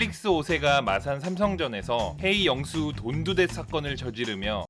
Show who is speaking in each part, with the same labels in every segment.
Speaker 1: 펠릭스 5세가 마산 삼성전에서 헤이 영수 돈두대 사건을 저지르며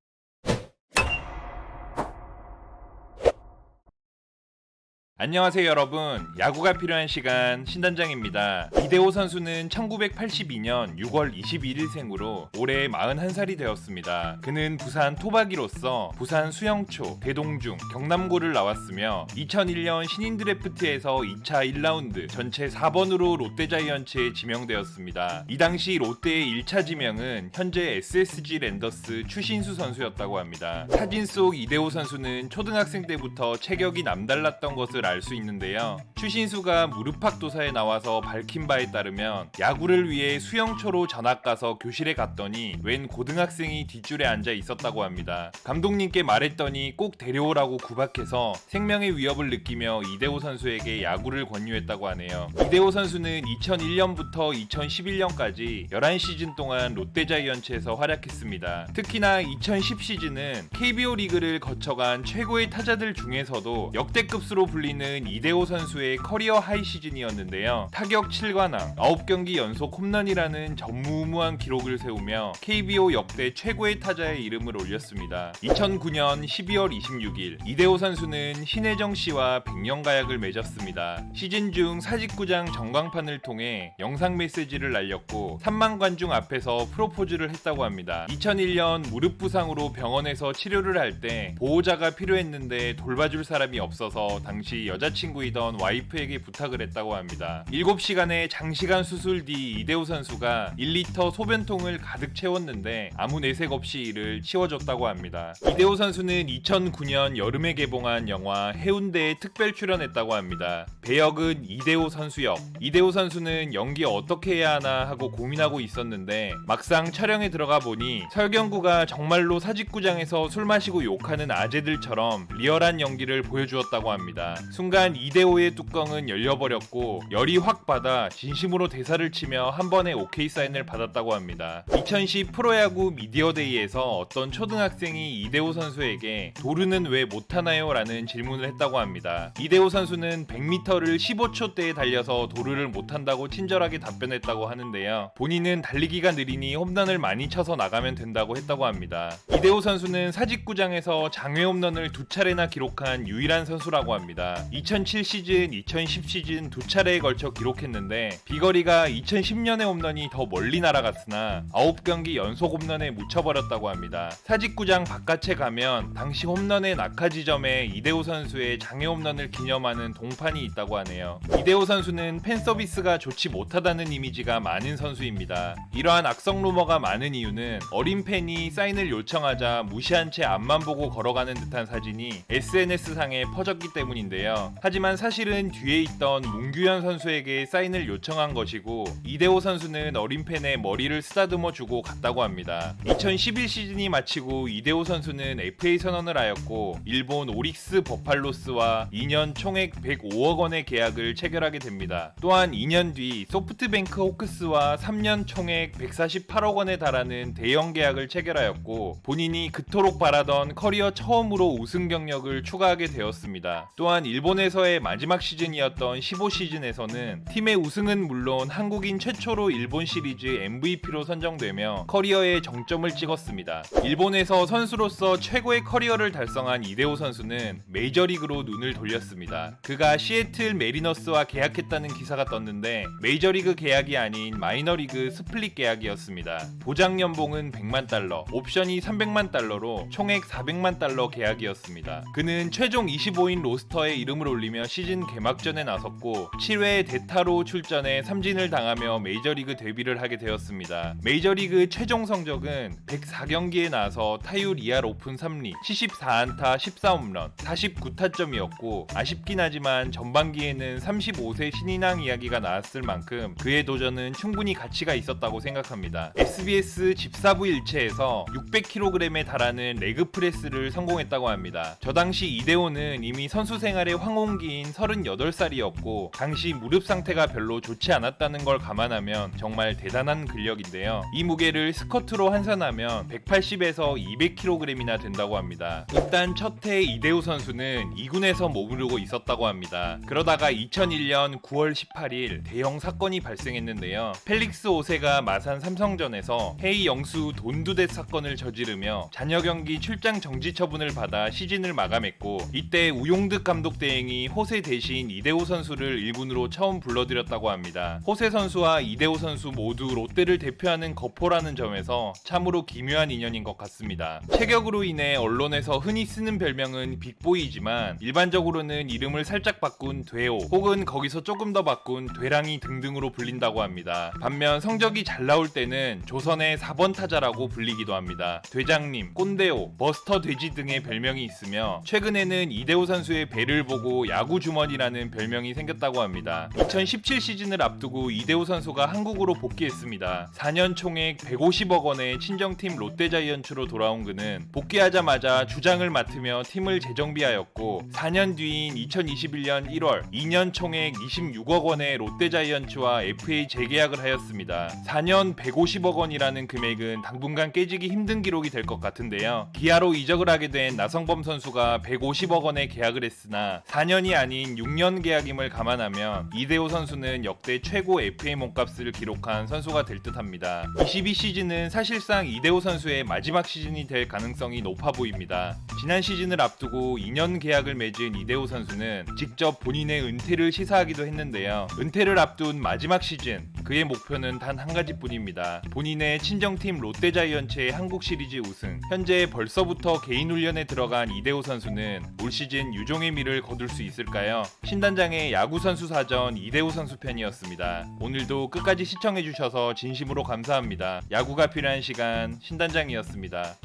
Speaker 1: 안녕하세요 여러분, 야구가 필요한 시간 신단장입니다. 이대호 선수는 1982년 6월 21일생으로 올해 41살이 되었습니다. 그는 부산 토박이로서 부산 수영초, 대동중, 경남고를 나왔으며 2001년 신인 드래프트에서 2차 1라운드 전체 4번으로 롯데자이언츠에 지명되었습니다. 이 당시 롯데의 1차 지명은 현재 SSG 랜더스 추신수 선수였다고 합니다. 사진 속 이대호 선수는 초등학생 때부터 체격이 남달랐던 것을 알 수 있는데요. 추신수가 무릎팍도사에 나와서 밝힌 바에 따르면 야구를 위해 수영초로 전학 가서 교실에 갔더니 웬 고등학생이 뒷줄에 앉아 있었다고 합니다. 감독님께 말했더니 꼭 데려오라고 구박해서 생명의 위협을 느끼며 이대호 선수에게 야구를 권유했다고 하네요. 이대호 선수는 2001년부터 2011년까지 11시즌 동안 롯데자이언츠에서 활약했습니다. 특히나 2010 시즌은 KBO 리그를 거쳐간 최고의 타자들 중에서도 역대급수로 불리는 이대호 선수의 커리어 하이 시즌이었는데요. 타격 7관왕, 9경기 연속 홈런이라는 전무후무한 기록을 세우며 KBO 역대 최고의 타자의 이름을 올렸습니다. 2009년 12월 26일 이대호 선수는 신혜정 씨와 백년가약을 맺었습니다. 시즌 중 사직구장 전광판을 통해 영상 메시지를 날렸고 3만 관중 앞에서 프로포즈를 했다고 합니다. 2001년 무릎 부상으로 병원에서 치료를 할 때 보호자가 필요했는데 돌봐줄 사람이 없어서 당시 여자친구이던 와이프에게 부탁을 했다고 합니다. 7시간의 장시간 수술 뒤 이대호 선수가 1리터 소변통을 가득 채웠는데 아무 내색 없이 이를 치워줬다고 합니다. 이대호 선수는 2009년 여름에 개봉한 영화 해운대에 특별 출연했다고 합니다. 배역은 이대호 선수 역. 이대호 선수는 연기 어떻게 해야 하나 하고 고민하고 있었는데 막상 촬영에 들어가 보니 설경구가 정말로 사직구장에서 술 마시고 욕하는 아재들처럼 리얼한 연기를 보여주었다고 합니다. 순간 이대호의 뚜껑은 열려버렸고 열이 확 받아 진심으로 대사를 치며 한 번에 오케이 사인을 받았다고 합니다. 2010 프로야구 미디어데이에서 어떤 초등학생이 이대호 선수에게 도루는 왜 못하나요? 라는 질문을 했다고 합니다. 이대호 선수는 100m를 15초대에 달려서 도루를 못한다고 친절하게 답변했다고 하는데요. 본인은 달리기가 느리니 홈런을 많이 쳐서 나가면 된다고 했다고 합니다. 이대호 선수는 사직구장에서 장외 홈런을 2차례나 기록한 유일한 선수라고 합니다. 2007 시즌, 2010 시즌 2차례에 걸쳐 기록했는데 비거리가 2010년의 홈런이 더 멀리 날아갔으나 9경기 연속 홈런에 묻혀버렸다고 합니다. 사직구장 바깥에 가면 당시 홈런의 낙하 지점에 이대호 선수의 장애 홈런을 기념하는 동판이 있다고 하네요. 이대호 선수는 팬서비스가 좋지 못하다는 이미지가 많은 선수입니다. 이러한 악성 루머가 많은 이유는 어린 팬이 사인을 요청하자 무시한 채 앞만 보고 걸어가는 듯한 사진이 SNS상에 퍼졌기 때문인데요. 하지만 사실은 뒤에 있던 문규현 선수에게 사인을 요청한 것이고 이대호 선수는 어린 팬의 머리를 쓰다듬어 주고 갔다고 합니다. 2011 시즌이 마치고 이대호 선수는 FA 선언을 하였고 일본 오릭스 버팔로스와 2년 총액 105억 원의 계약을 체결하게 됩니다. 또한 2년 뒤 소프트뱅크 호크스와 3년 총액 148억 원에 달하는 대형 계약을 체결하였고 본인이 그토록 바라던 커리어 처음으로 우승 경력을 추가하게 되었습니다. 또한 일본에서의 마지막 시즌이었던 15시즌에서는 팀의 우승은 물론 한국인 최초로 일본 시리즈 MVP로 선정되며 커리어의 정점을 찍었습니다. 일본에서 선수로서 최고의 커리어를 달성한 이대호 선수는 메이저리그로 눈을 돌렸습니다. 그가 시애틀 메리너스와 계약했다는 기사가 떴는데 메이저리그 계약이 아닌 마이너리그 스플릿 계약이었습니다. 보장 연봉은 100만 달러, 옵션이 300만 달러로 총액 400만 달러 계약이었습니다. 그는 최종 25인 로스터에 이름을 올리며 시즌 개막전에 나섰고 7회 대타로 출전해 삼진을 당하며 메이저리그 데뷔를 하게 되었습니다. 메이저리그 최종 성적은 104경기에 나서 타율 2할 오픈 3리, 74안타 14홈런, 49타점이었고 아쉽긴 하지만 전반기에는 35세 신인왕 이야기가 나왔을 만큼 그의 도전은 충분히 가치가 있었다고 생각합니다. SBS 집사부 일체에서 600kg에 달하는 레그 프레스를 성공했다고 합니다. 저 당시 이대호는 이미 선수 생활의 황혼기인 38살이었고 당시 무릎 상태가 별로 좋지 않았다는 걸 감안하면 정말 대단한 근력인데요. 이 무게를 스쿼트로 환산하면 180에서 200kg이나 된다고 합니다. 일단 첫해 이대호 선수는 2군에서 머무르고 있었다고 합니다. 그러다가 2001년 9월 18일 대형 사건이 발생했는데요. 펠릭스 오세가 마산 삼성전에서 헤이 영수 돈두댓 사건을 저지르며 잔여 경기 출장 정지 처분을 받아 시즌을 마감했고, 이때 우용득 감독 대행이 호세 대신 이대호 선수를 1군으로 처음 불러들였다고 합니다. 호세 선수와 이대호 선수 모두 롯데를 대표하는 거포라는 점에서 참으로 기묘한 인연인 것 같습니다. 체격으로 인해 언론에서 흔히 쓰는 별명은 빅보이지만 일반적으로는 이름을 살짝 바꾼 되오 혹은 거기서 조금 더 바꾼 되랑이 등등으로 불린다고 합니다. 반면 성적이 잘 나올 때는 조선의 4번 타자라고 불리기도 합니다. 되장님, 꼰대오, 버스터 돼지 등의 별명이 있으며 최근에는 이대호 선수의 배를 보고 야구 주머니라는 별명이 생겼다고 합니다. 2017 시즌을 앞두고 이대호 선수가 한국으로 복귀했습니다. 4년 총액 150억 원의 친정팀 롯데자이언츠로 돌아온 그는 복귀하자마자 주장을 맡으며 팀을 재정비하였고, 4년 뒤인 2021년 1월 2년 총액 26억 원의 롯데자이언츠와 FA 재계약을 하였습니다. 4년 150억 원이라는 금액은 당분간 깨지기 힘든 기록이 될 것 같은데요. 기아로 이적을 하게 된 나성범 선수가 150억 원에 계약을 했으나 4년이 아닌 6년 계약임을 감안하면 이대호 선수는 역대 최고 FA 몸값을 기록한 선수가 될 듯합니다. 22시즌은 사실상 이대호 선수의 마지막 시즌이 될 가능성이 높아 보입니다. 지난 시즌을 앞두고 2년 계약을 맺은 이대호 선수는 직접 본인의 은퇴를 시사하기도 했는데요. 은퇴를 앞둔 마지막 시즌, 그의 목표는 단 한 가지뿐입니다. 본인의 친정팀 롯데자이언츠의 한국 시리즈 우승. 현재 벌써부터 개인 훈련에 들어간 이대호 선수는 올 시즌 유종의 미를 거둘 수 있을까요? 신단장의 야구 선수 사전 이대호 선수 편이었습니다. 오늘도 끝까지 시청해주셔서 진심으로 감사합니다. 야구가 필요한 시간 신단장이었습니다.